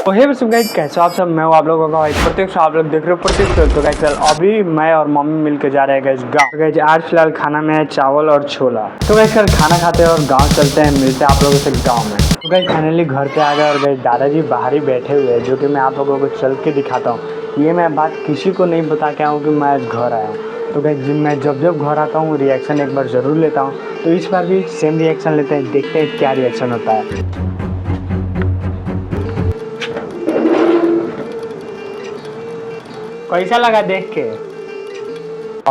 तो hey guys, कैसे आप सब? मैं हूं आप लोगों का भाई प्रत्यक्ष। आप लोग देख रहे हो प्रत्यक्ष। तो गाइस अभी मैं और मम्मी मिलकर जा रहे हैं गाइस गाँव। गाइस आज फिलहाल खाना में है चावल और छोला। तो गाइस कल खाना खाते हैं और गांव चलते हैं, मिलते हैं आप लोगों से गांव में। तो गाइस फाइनली घर पे आ गए और गाइस दादाजी बाहर ही बैठे हुए हैं, जो कि मैं आप लोगों को चल के दिखाता हूँ। ये मैं बात किसी को नहीं बता के आऊँ कि मैं आज घर आया हूँ। तो गाइस मैं जब घर आता हूँ रिएक्शन एक बार ज़रूर लेता हूँ। तो इस बार भी सेम रिएक्शन लेते हैं, देखते हैं क्या रिएक्शन होता है। कैसा लगा देख के?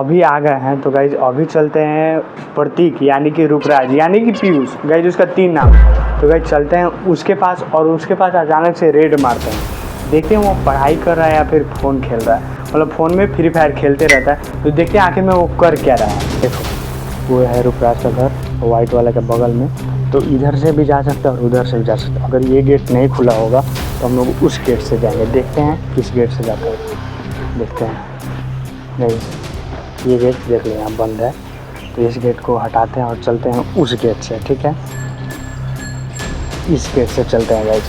अभी आ गए हैं तो गाइज अभी चलते हैं प्रतीक यानी कि रूपराज यानी कि पीयूष, गाइज उसका 3 नाम। तो गाइज चलते हैं उसके पास और उसके पास अचानक से रेड मारते हैं। देखते हैं वो पढ़ाई कर रहा है या फिर फ़ोन खेल रहा है, मतलब फ़ोन में फ्री फायर खेलते रहता है। तो देखते हैं आखिर में वो कर क्या रहा है। देखो वो है रूपराज का घर, वाइट वाले के बगल में। तो इधर से भी जा सकते हैं और उधर से भी जा सकते हैं। अगर ये गेट नहीं खुला होगा तो हम लोग उस गेट से जाएंगे। देखते हैं किस गेट से जाते हैं, देखते हैं। नहीं, ये गेट देख लो यहाँ बंद है, तो इस गेट को हटाते हैं और चलते हैं उस गेट से। ठीक है, इस गेट से चलते हैं गाइस।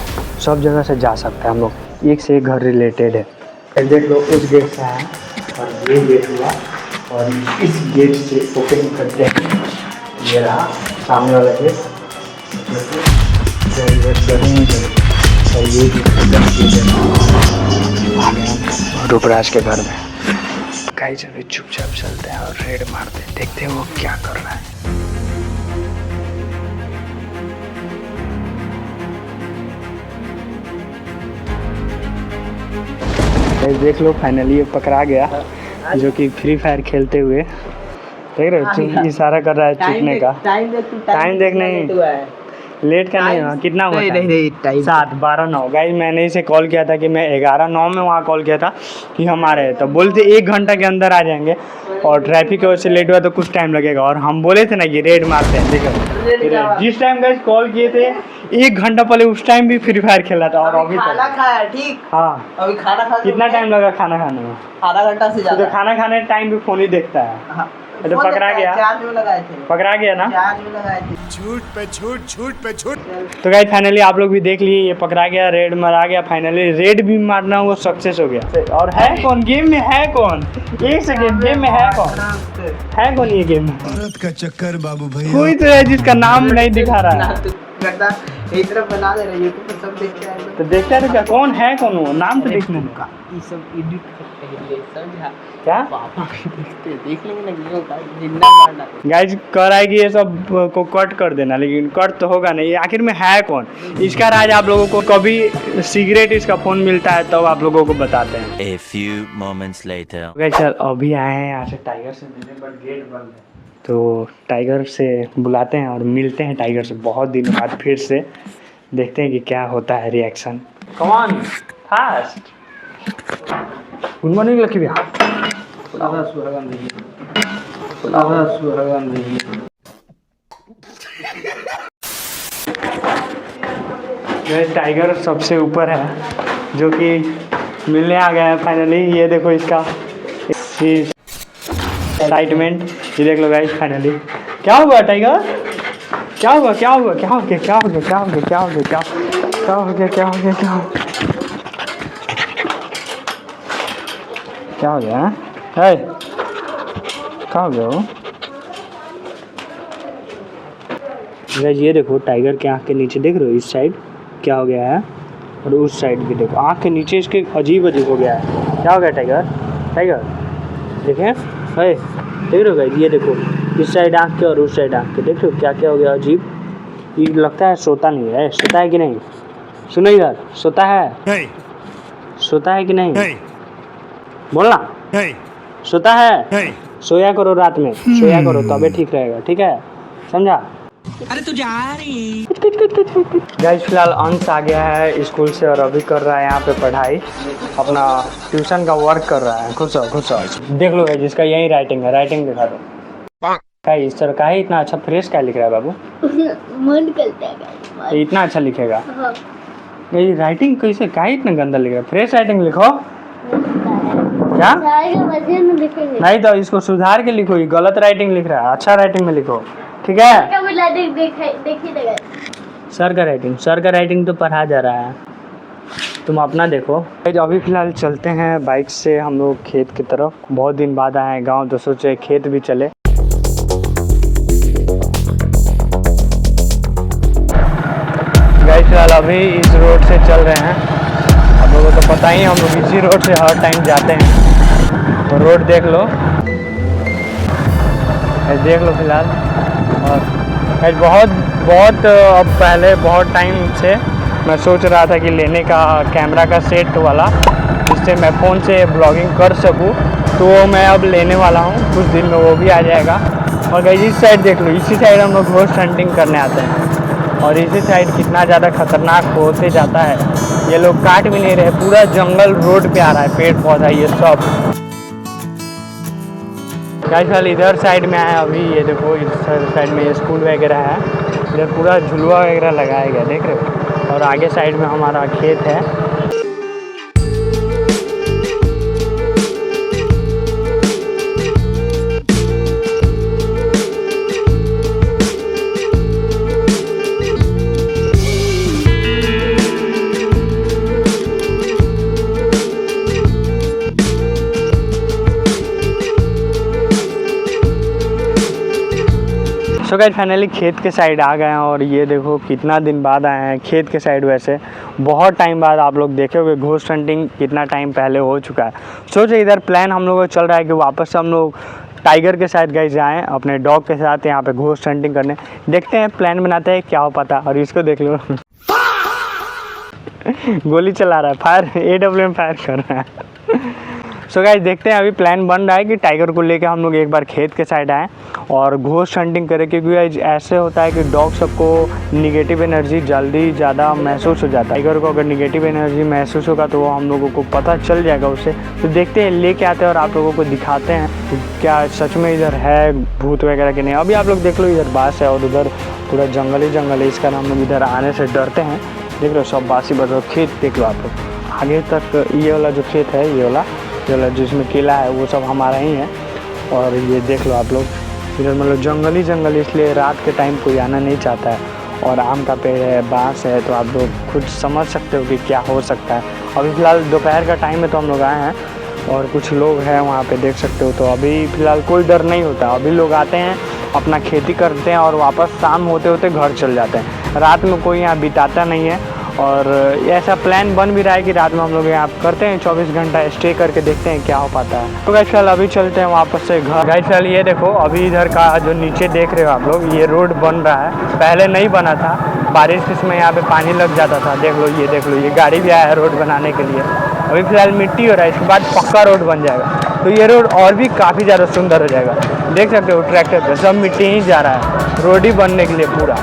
सब जगह से जा सकते हैं हम लोग, एक से एक घर रिलेटेड है। देख लो उस गेट से आए और ये गेट हुआ और इस गेट से ओपन करते हैं। ये रहा सामने वाला गेट और ये रूपराज के घर में। गाइस अभी चुपचाप चलते हैं और रेड मारते हैं, देखते हैं वो क्या कर रहा है। गाइस देख लो फाइनली ये पकड़ा गया, जो कि फ्री फायर खेलते हुए। देख रहे हो इशारा कर रहा है चुपने का। टाइम देख नहीं, लेट का नहीं हुआ। कितना हुआ? नहीं 7 12 9। गाइस मैंने इसे कॉल किया था कि मैं 11 9 में वहाँ कॉल किया था कि हम आ रहे हैं, तो बोलते 1 घंटा के अंदर आ जाएंगे और ट्रैफिक की वजह से लेट हुआ तो कुछ टाइम लगेगा। और हम बोले थे ना कि रेड मारते हैं। देखो जिस टाइम गाइस कॉल किए थे 1 घंटा पहले उस टाइम भी फ्री फायर खेला था और अभी खाना खाया। ठीक, हाँ अभी खाना खा। कितना टाइम लगा खाना खाने में? आधा घंटा से ज़्यादा। तो खाना खाने टाइम भी फ़ोन ही देखता है। तो पकड़ा गया, चार्ज में लगाए थे, पकड़ा गया ना। चार्ज में लगाए थे। झूठ पे झूठ, झूठ पे झूठ। तो गाइस फाइनली आप लोग भी देख लिए, ये पकड़ा गया, रेड मारा गया। फाइनली रेड भी मारना वो सक्सेस हो गया। और है कौन गेम में? है कौन? एक सेकंड, गेम में है कौन? है कौन ये गेम में? औरत का चक्कर बाबू भैया। कोई तो है जिसका नाम नहीं दिखा रहा है। एक तरफ बना दे रहे यूट्यूब पर सब देखते हैं। तो देखते हैं तो क्या कौन है, कौन वो नाम तो देखने का। ये सब एडिट करते हैं, समझा? क्या पापा देखते देख लेंगे ना कि जिंदा मारना। गाइज कर आएगी ये सब को कट कर देना, लेकिन कट तो होगा नहीं। आखिर में है कौन इसका राज? आप लोगों को कभी सिगरेट इसका फ़ोन मिलता है तब तो आप लोगों को बताते हैं। A few moments later. Guys चल अभी आए हैं यहाँ से टाइगर से मिलने, बट गेट बंद है। तो टाइगर से बुलाते हैं और मिलते हैं टाइगर से बहुत दिन बाद फिर से। देखते हैं कि क्या होता है reaction. Come on fast. Good morning lucky भैया। टाइगर सबसे ऊपर है, जो कि मिलने आ गया है फाइनली। ये देखो इसका एक्साइटमेंट, ये देख लो गाइस। फाइनली क्या हुआ टाइगर? क्या हुआ? क्या हुआ? क्या हो गया? क्या हो गया? क्या हो गया? क्या हो गया? क्या हो गया? क्या हो गया? क्या हो गया? क्या हो गया? है क्या हो गया वो? ये देखो टाइगर के आँख के नीचे देख रहे हो, इस साइड क्या हो गया है और उस साइड भी देखो आँख के नीचे इसके अजीब अजीब हो गया है। क्या हो गया टाइगर? टाइगर देखें, है देख रहे हो गाइस? ये देखो इस साइड आँख के और उस साइड आँख के, देख रहे हो क्या क्या हो गया अजीब। ये लगता है सोता नहीं है। सोता है कि नहीं? सुनो इधर, सोता है? सोता है कि नहीं? बोलना। सोता है? सोया करो रात में, सोया करो तबे ठीक रहेगा। ठीक है, समझा? अरे तू जा रही। गाइस फिलहाल अंश आ गया है स्कूल से और अभी कर रहा है यहाँ पे पढ़ाई, अपना ट्यूशन का वर्क कर रहा है। खुश हो देख लो गाइस, जिसका यही राइटिंग है, राइटिंग दिखा दो। क्या इस तरह का है? इतना अच्छा फ्रेश क्या लिख रहा है बाबू? मन करता है इतना अच्छा लिखेगा। हाँ। ये राइटिंग कैसे क्या इतना गंदा लिख रहा है? फ्रेश राइटिंग लिखो। क्या नहीं तो इसको सुधार के लिखो, ये गलत राइटिंग लिख रहा है, अच्छा राइटिंग में लिखो। ठीक है, सर का राइटिंग तो पढ़ा जा रहा है। तुम अपना देखो। अभी फ़िलहाल चलते हैं बाइक से हम लोग खेत की तरफ। बहुत दिन बाद आए हैं गांव, तो सोचे खेत भी चले। गाइस फ़िलहाल अभी इस रोड से चल रहे हैं। आप लोगों को तो पता ही, हम लोग इसी रोड से हर टाइम जाते हैं। तो रोड देख लो, देख लो फ़िलहाल। और बहुत अब पहले बहुत टाइम से मैं सोच रहा था कि लेने का कैमरा का सेट वाला, जिससे मैं फ़ोन से ब्लॉगिंग कर सकूं, तो वो मैं अब लेने वाला हूं। कुछ दिन में वो भी आ जाएगा। और गाइस इस साइड देख लो, इसी साइड हम लोग घोस्ट हंटिंग करने आते हैं। और इसी साइड कितना ज़्यादा खतरनाक होते जाता है। ये लोग काट भी नहीं रहे, पूरा जंगल रोड पे आ रहा है, पेड़ पौधा ये सब। गाइस फिलहाल इधर साइड में आए अभी, ये देखो इधर साइड में स्कूल वगैरह है। इधर पूरा झुलवा वगैरह लगाया गया, देख रहे हो। और आगे साइड में हमारा खेत है। सो गाइस फाइनली खेत के साइड आ गए हैं। और ये देखो कितना दिन बाद आए हैं खेत के साइड। वैसे बहुत टाइम बाद आप लोग देखे होंगे घोस्ट हंटिंग कितना टाइम पहले हो चुका है। सोचो इधर प्लान हम लोगों का चल रहा है कि वापस से हम लोग टाइगर के साथ गए जाएँ अपने डॉग के साथ यहाँ पे घोस्ट हंटिंग करने। देखते हैं, प्लान बनाते हैं, क्या हो पाता। और इसको देख लो गोली चला रहा है, फायर AWM फायर कर रहा है। सो गाइस देखते हैं, अभी प्लान बन रहा है कि टाइगर को लेके हम लोग एक बार खेत के साइड आएँ और घोस्ट हंटिंग करें। क्योंकि ऐसे होता है कि डॉग सबको निगेटिव एनर्जी जल्दी ज़्यादा महसूस हो जाता है। टाइगर को अगर निगेटिव एनर्जी महसूस होगा तो वो हम लोगों को पता चल जाएगा उससे। तो देखते हैं, लेके आते हैं और आप लोगों को दिखाते हैं क्या सच में इधर है भूत वगैरह कि नहीं। अभी आप लोग देख लो, इधर बास है और उधर पूरा जंगल ही जंगल है। इस कारण हम लोग इधर आने से डरते हैं। देख लो सब बासी बस। खेत देख लो आप लोग आगे तक, ये वाला जो खेत है, ये वाला जिसमें किला है वो सब हमारा ही है। और ये देख लो आप लोग, इधर मतलब जंगल ही जंगल, इसलिए रात के टाइम कोई आना नहीं चाहता है। और आम का पेड़ है, बांस है, तो आप लोग खुद समझ सकते हो कि क्या हो सकता है। अभी फ़िलहाल दोपहर का टाइम है तो हम लोग आए हैं और कुछ लोग हैं वहाँ पे, देख सकते हो। तो अभी फ़िलहाल कोई डर नहीं होता। अभी लोग आते हैं, अपना खेती करते हैं और वापस शाम होते होते घर चल जाते हैं। रात में कोई यहाँ बिताता नहीं है। और ऐसा प्लान बन भी रहा है कि रात में हम लोग यहाँ करते हैं 24 घंटा स्टे करके, देखते हैं क्या हो पाता है। तो गाइस फिलहाल अभी चलते हैं वापस से घर। गाइस फिलहाल ये देखो, अभी इधर का जो नीचे देख रहे हो आप लोग, ये रोड बन रहा है। पहले नहीं बना था, बारिश के समय यहाँ पे पानी लग जाता था। देख लो, ये देख लो, ये गाड़ी भी आया है रोड बनाने के लिए। अभी फ़िलहाल मिट्टी हो रहा है, इसके बाद पक्का रोड बन जाएगा तो ये रोड और भी काफ़ी ज़्यादा सुंदर हो जाएगा। देख सकते हो ट्रैक्टर पे सब मिट्टी ही जा रहा है रोड ही बनने के लिए पूरा।